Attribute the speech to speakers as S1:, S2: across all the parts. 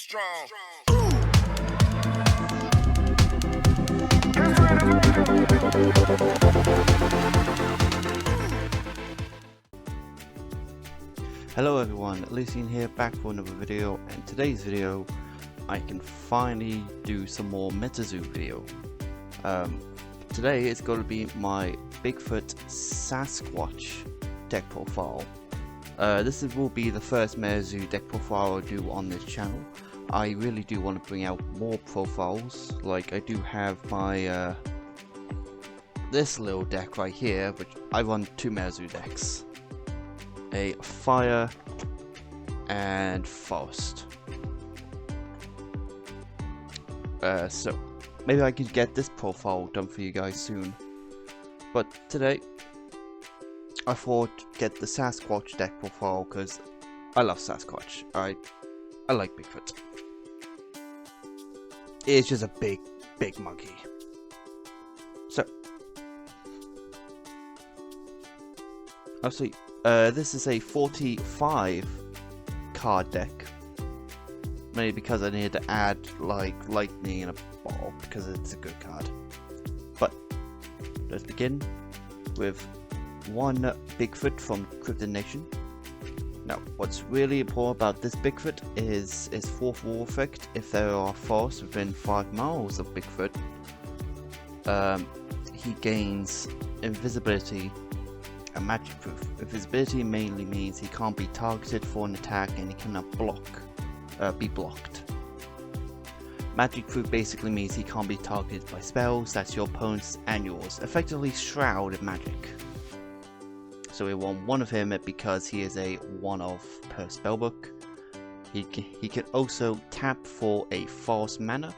S1: strong.
S2: Hello everyone, Lucian here, back for another video, and today's video I can finally do some more MetaZoo video. Today it's going to be my Bigfoot Sasquatch deck profile. This will be the first MetaZoo deck profile I'll do on this channel. I really do want to bring out more profiles. Like I do have my this little deck right here, which I run two MetaZoo decks. A fire and forest. So maybe I could get this profile done for you guys soon. But today I thought get the Sasquatch deck profile because I love Sasquatch. I like Bigfoot. It's just a big monkey. So obviously this is a 45 card deck, mainly because I needed to add like lightning and a ball because it's a good card. But let's begin with one Bigfoot from Cryptid Nation. Now what's really important about this Bigfoot is his 4th wall effect. If there are forests within 5 miles of Bigfoot, he gains invisibility and magic proof. Invisibility mainly means he can't be targeted for an attack and he cannot be blocked. Magic proof basically means he can't be targeted by spells that's your opponent's and yours, effectively shrouded magic. So we want one of him because he is a one-of per spellbook. He can also tap for a false mana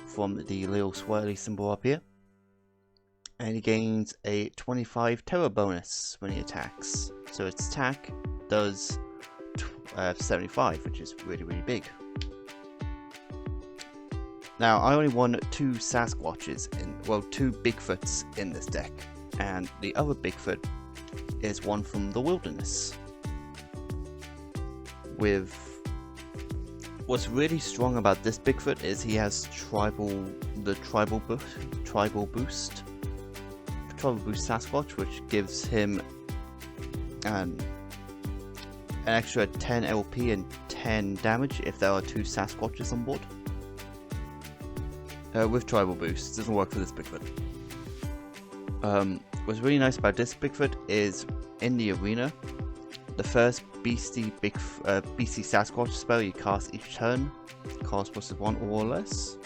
S2: from the little swirly symbol up here. And he gains a 25 Terra bonus when he attacks. So its attack does 75, which is really big. Now I only won 2 Sasquatches two Bigfoots in this deck, and the other Bigfoot is one from the wilderness. With what's really strong about this Bigfoot is he has tribal boost Sasquatch, which gives him an extra 10 LP and 10 damage if there are 2 Sasquatches on board. With tribal boost, doesn't work for this Bigfoot. What's really nice about this Bigfoot is in the arena, the first Beastie Sasquatch spell you cast each turn costs +1 or less.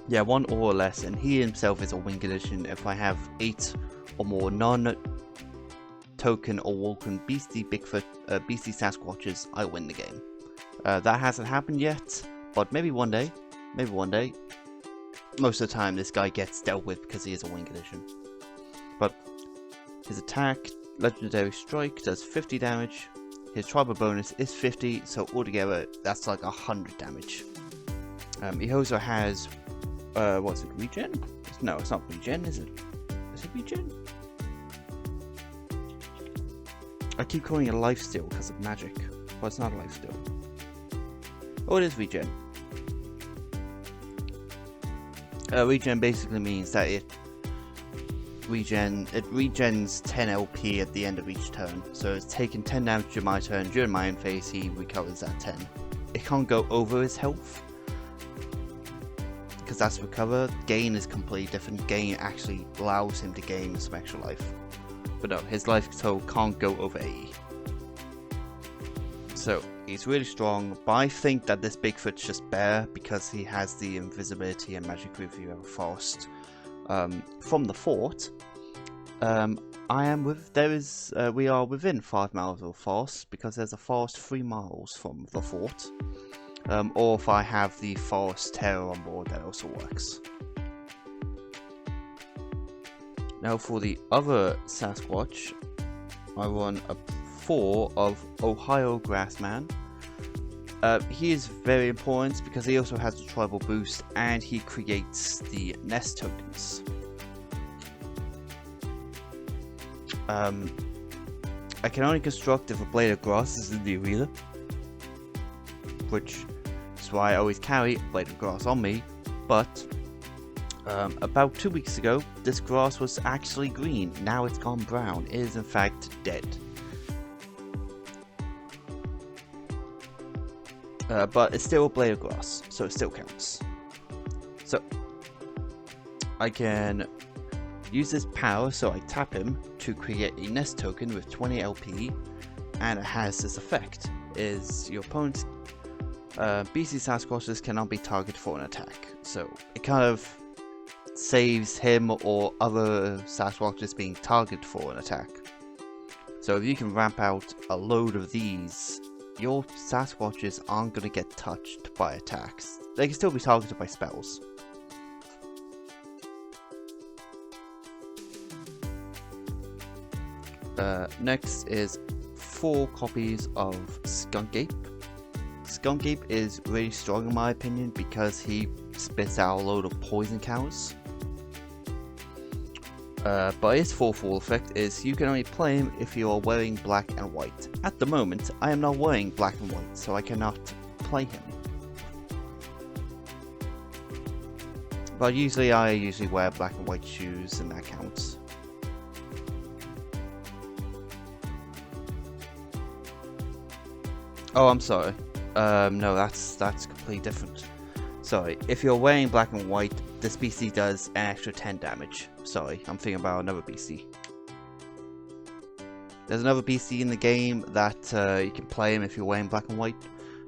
S2: Yeah, 1 or less, and he himself is a win condition. If I have 8 or more non-token or walking Beastie Sasquatches, I win the game. That hasn't happened yet, but maybe one day. Most of the time, this guy gets dealt with because he is a win condition. But his attack, Legendary Strike, does 50 damage. His tribal bonus is 50, so altogether that's like 100 damage. He also has what's it, regen? No, it's not regen, is it? Is it regen? I keep calling it lifesteal because of magic, but it's not a lifesteal. Oh, it is regen. Regen basically means that it regens 10 LP at the end of each turn. So it's taking 10 damage during my turn. During my end phase, he recovers that 10. It can't go over his health, because that's recover. Gain is completely different. Gain actually allows him to gain some extra life. But no, his life total can't go over 80. So he's really strong, but I think that this Bigfoot's just better because he has the invisibility and magic proof you have a forest. From the fort, we are within 5 miles of a forest because there's a forest 3 miles from the fort. Or if I have the forest Terra on board, that also works. Now for the other Sasquatch, I run a 4 of Ohio Grassman. He is very important because he also has the tribal boost and he creates the nest tokens. I can only construct if a blade of grass is in the arena. which is why I always carry a blade of grass on me. But about 2 weeks ago, this grass was actually green. Now it's gone brown. It is in fact dead. But it's still a blade of grass, so it still counts. So I can use this power, so I tap him to create a nest token with 20 LP, and it has this effect: is your opponent's Beastie Sasquatches cannot be targeted for an attack. So it kind of saves him or other Sasquatches being targeted for an attack. So if you can ramp out a load of these, your Sasquatches aren't going to get touched by attacks. They can still be targeted by spells. Next is 4 copies of Skunk Ape. Skunk Ape is really strong in my opinion because he spits out a load of poison counters. But his fourth wall effect is you can only play him if you are wearing black and white. At the moment, I am not wearing black and white, so I cannot play him. But I usually wear black and white shoes, and that counts. Oh, I'm sorry. No, that's completely different. Sorry, if you're wearing black and white, this Beastie does an extra 10 damage. Sorry, I'm thinking about another Beastie. There's another Beastie in the game that you can play him if you're wearing black and white,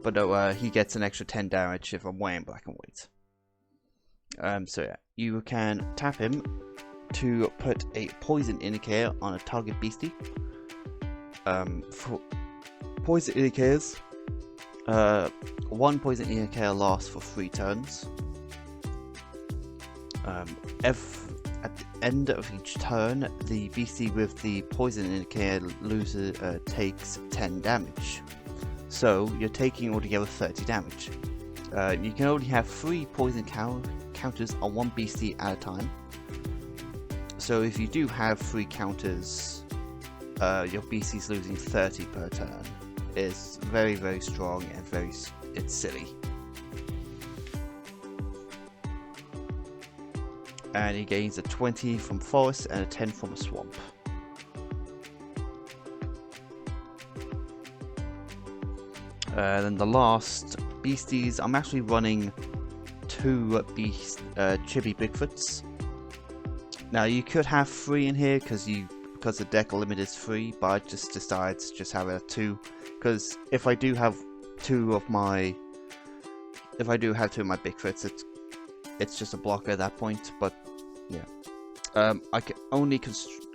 S2: but no, he gets an extra 10 damage if I'm wearing black and white. So yeah, you can tap him to put a poison indicator on a target Beastie. For poison indicators, one poison indicator lasts for 3 turns. At the end of each turn, the Beastie with the poison indicator takes 10 damage. So you're taking altogether 30 damage. You can only have 3 poison counters on one Beastie at a time. So if you do have 3 counters, your Beastie's losing 30 per turn. It's very, very strong and it's silly. And he gains a 20 from forest and a 10 from a swamp. Then the last Beasties, I'm actually running 2 Chibi BigFoots. Now you could have 3 in here because the deck limit is 3, but I just decided to just have it at 2. Because if I do have 2 of my BigFoots, it's just a blocker at that point. But yeah, I can only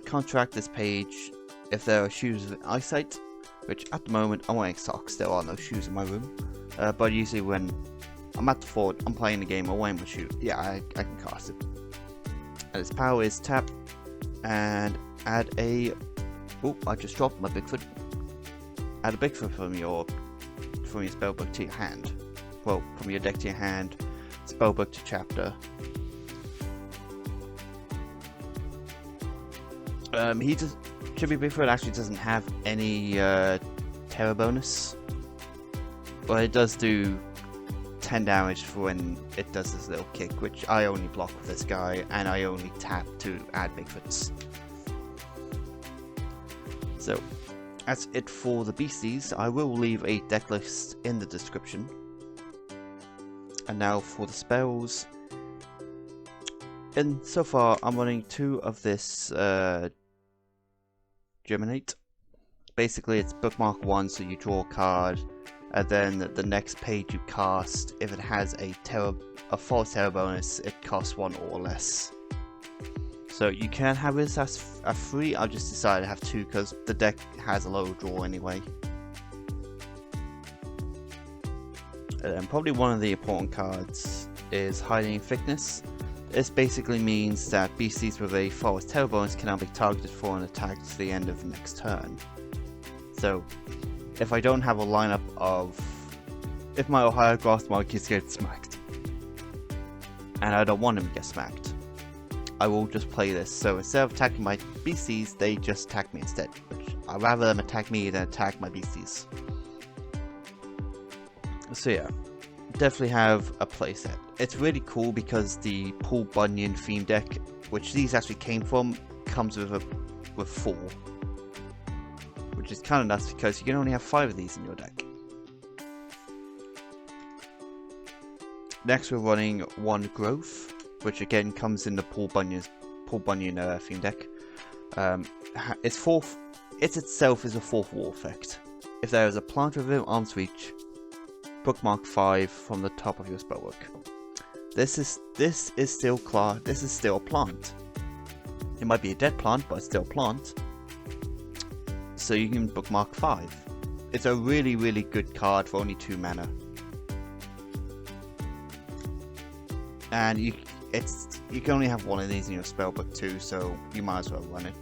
S2: contract this page if there are shoes with eyesight, which at the moment I'm wearing socks. There are no shoes in my room, but usually when I'm at the fort, I'm playing the game, I'm wearing my shoe. Yeah, I can cast it. And its power is tap and add a. Oh, I just dropped my BigFoot. Add a BigFoot from your spellbook to your hand. Well, from your deck to your hand, spellbook to chapter. Chibi BigFoot actually doesn't have any Terra bonus, but it does do 10 damage for when it does this little kick, which I only block with this guy, and I only tap to add BigFoots. So that's it for the Beasties. I will leave a deck list in the description. And now for the spells. And so far I'm running 2 of this Germinate. Basically it's Bookmark 1, so you draw a card, and then the next page you cast, if it has a false Terra bonus, it costs 1 or less. So you can have this as a 3, I just decided to have 2 because the deck has a low draw anyway. And probably one of the important cards is Hiding in Thickness. This basically means that Beasties with a false Terra bonus cannot be targeted for an attack to the end of the next turn. So if I don't have a lineup of, if my Ohio Grass monkeys get smacked, and I don't want him to get smacked, I will just play this. So instead of attacking my Beasties, they just attack me instead. Which I'd rather them attack me than attack my Beasties. So yeah, definitely have a playset. It's really cool because the Paul Bunyan theme deck, which these actually came from, comes with 4, which is kind of nuts because you can only have 5 of these in your deck. Next, we're running 1 Growth, which again comes in the Paul Bunyan theme deck. It itself is a 4th wall effect. If there is a plant within arm's reach, bookmark 5 from the top of your spellbook. This is still a plant. It might be a dead plant, but it's still a plant. So you can bookmark 5. It's a really, really good card for only 2 mana. And you can only have 1 of these in your spellbook too, so you might as well run it.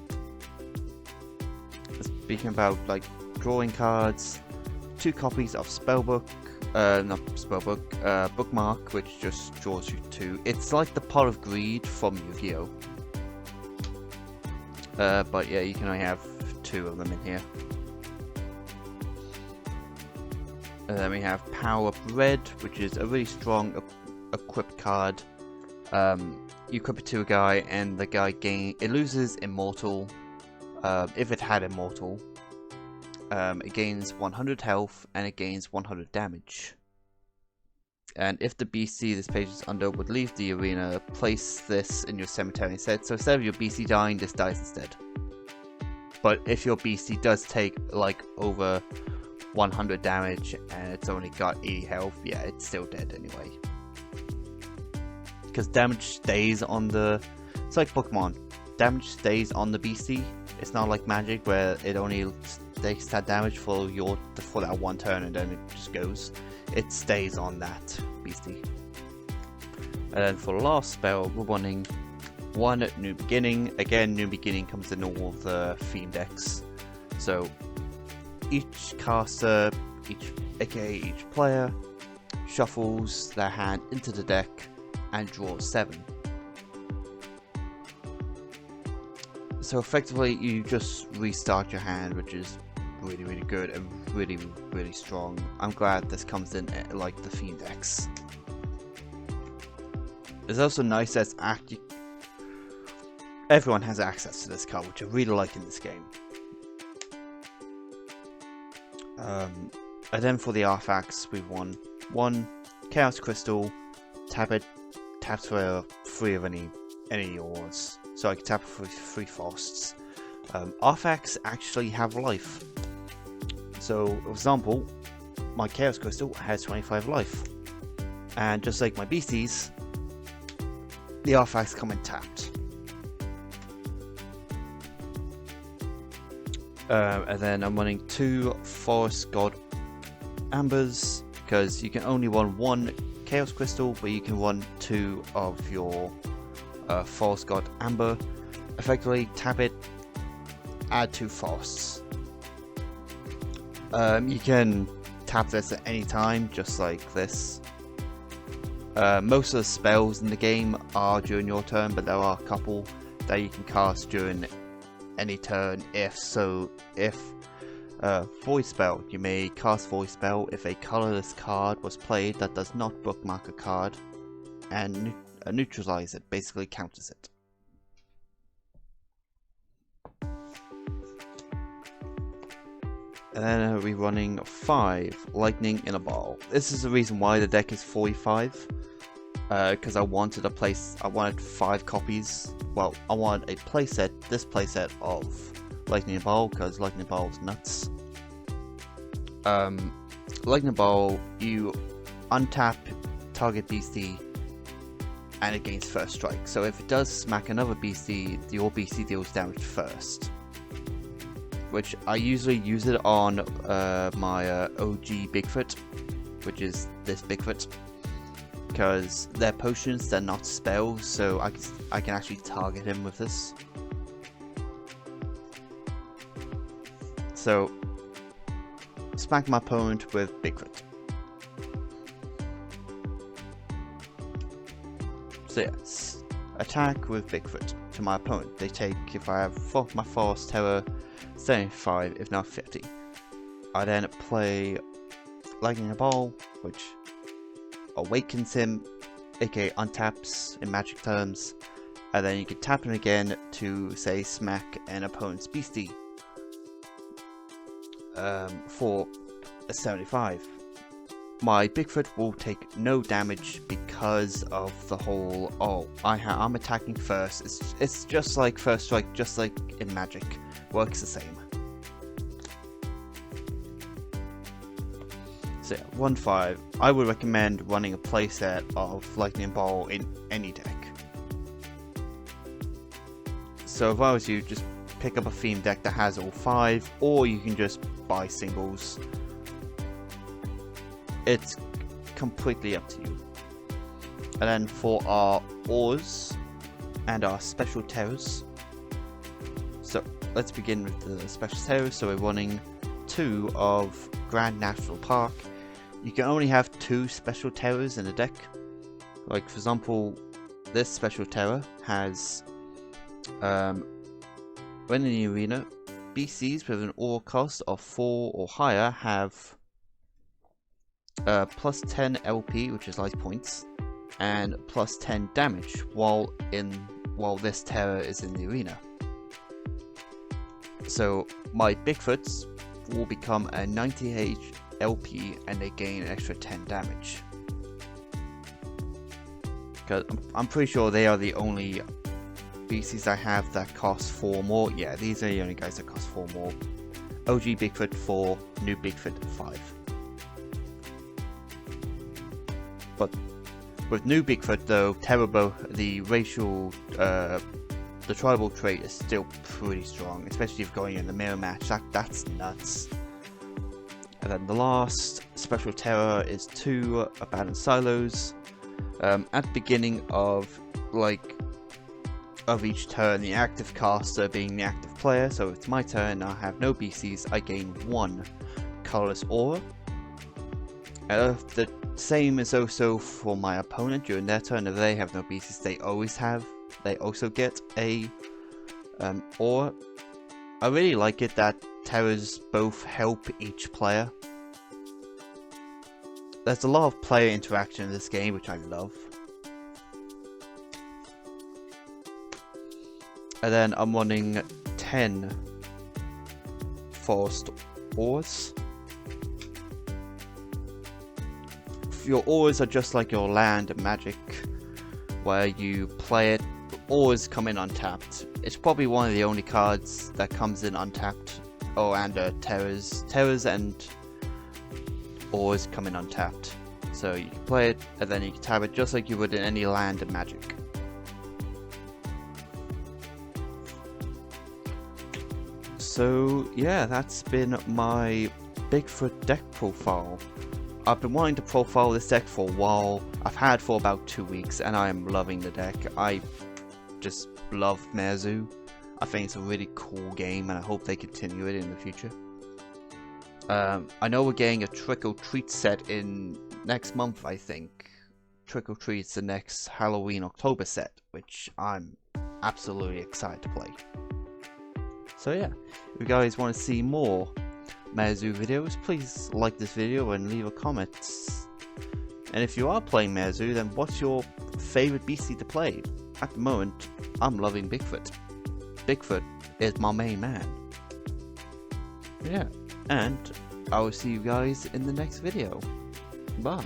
S2: Speaking about like drawing cards, 2 copies of Bookmark, which just draws you 2. It's like the Pot of Greed from Yu-Gi-Oh! But yeah, you can only have 2 of them in here. And then we have Powerup Red, which is a really strong equipped card. You equip it to a guy, and the guy it loses Immortal. If it had Immortal, it gains 100 health and it gains 100 damage. And if the Beastie this page is under would leave the arena, place this in your cemetery instead. So instead of your Beastie dying, this dies instead. But if your Beastie does take like over 100 damage and it's only got 80 health, yeah, it's still dead anyway. Because damage stays on the... It's like Pokemon. Damage stays on the Beastie. It's not like Magic where it only takes that damage for that one turn and then it just goes. It stays on that Beastie. And then for the last spell, we're running 1 New Beginning. Again, New Beginning comes in all of the theme decks. So each caster, aka each player, shuffles their hand into the deck and draws 7. So effectively, you just restart your hand, which is really, really good and really, really strong. I'm glad this comes in like the theme decks. It's also nice that everyone has access to this card, which I really like in this game. And then for the artifacts, we've won 1 Chaos Crystal, tap it, taps for 3 of any yours. So I can tap for 3 Frosts. Artifacts actually have life. So, for example, my Chaos Crystal has 25 life. And just like my Beasties, the artifacts come in tapped. And then I'm running 2 Forest God Ambers, because you can only run 1 Chaos Crystal, but you can run 2 of your Forest God Amber. Effectively, tap it, add 2 Forests. You can tap this at any time, just like this. Most of the spells in the game are during your turn, but there are a couple that you can cast during any turn. Void Spell, you may cast Void Spell if a colorless card was played that does not bookmark a card, and neutralize it, basically counters it. And then we're running 5 Lightning in a Ball. This is the reason why the deck is 45, because I wanted 5 copies. Well, I wanted this playset of Lightning in a Ball, because Lightning in a Ball is nuts. Lightning in a Ball, you untap target Beastie and it gains first strike. So if it does smack another Beastie, your Beastie deals damage first. Which I usually use it on my OG BigFoot, which is this BigFoot, because they're potions, they're not spells, so I can actually target him with this. So smack my opponent with BigFoot. So yes, attack with BigFoot to my opponent. They take, if I have my Forest Terra, 75, if not 50. I then play Lightning in a Ball, which awakens him, aka untaps in magic terms, and then you can tap him again to, say, smack an opponent's Beastie for a 75. My Bigfoot will take no damage because of the whole, I'm attacking first. It's just like first strike, just like in Magic. Works the same. So yeah, 1-5. I would recommend running a playset of Lightning Ball in any deck. So if I was you, just pick up a theme deck that has all 5, or you can just buy singles. It's completely up to you. And then for our ores and our special terrors. So let's begin with the special terrors. So we're running 2 of Grand National Park. You can only have 2 special terrors in a deck. Like for example, this special terror has when in the arena, BCs with an ore cost of 4 or higher have plus 10 LP, which is life points, and plus 10 damage while this Terra is in the arena. So my Bigfoots will become a 90 LP and they gain an extra 10 damage. Because I'm pretty sure they are the only BCs I have that cost 4 more. Yeah, these are the only guys that cost 4 more. OG Bigfoot 4, new Bigfoot 5. But with new Bigfoot though, the racial, the tribal trait is still pretty strong, especially if going in the mirror match. That's nuts. And then the last special terror is 2 abandoned silos. At the beginning of each turn, the active caster being the active player, so it's my turn, I have no BCs, I gain 1 colorless aura. The same is also for my opponent during their turn. If they have no BCs, they also get a aura. I really like it that terrors both help each player. There's a lot of player interaction in this game, which I love. And then I'm running 10 forest ores. Your ores are just like your land and Magic, where you play it, ores come in untapped. It's probably one of the only cards that comes in untapped. Oh, and terrors and ores come in untapped. So you can play it and then you can tap it just like you would in any land and Magic. So yeah, that's been my Bigfoot deck profile. I've been wanting to profile this deck for a while. I've had for about 2 weeks and I am loving the deck. I just love MetaZoo. I think it's a really cool game and I hope they continue it in the future. I know we're getting a Trick or Treat set in next month, I think. Trick or Treat's the next Halloween October set, which I'm absolutely excited to play. So yeah, if you guys want to see more MetaZoo videos, please like this video and leave a comment. And if you are playing MetaZoo, then what's your favorite Beastie to play? At the moment, I'm loving Bigfoot. Bigfoot is my main man. Yeah, and I will see you guys in the next video. Bye.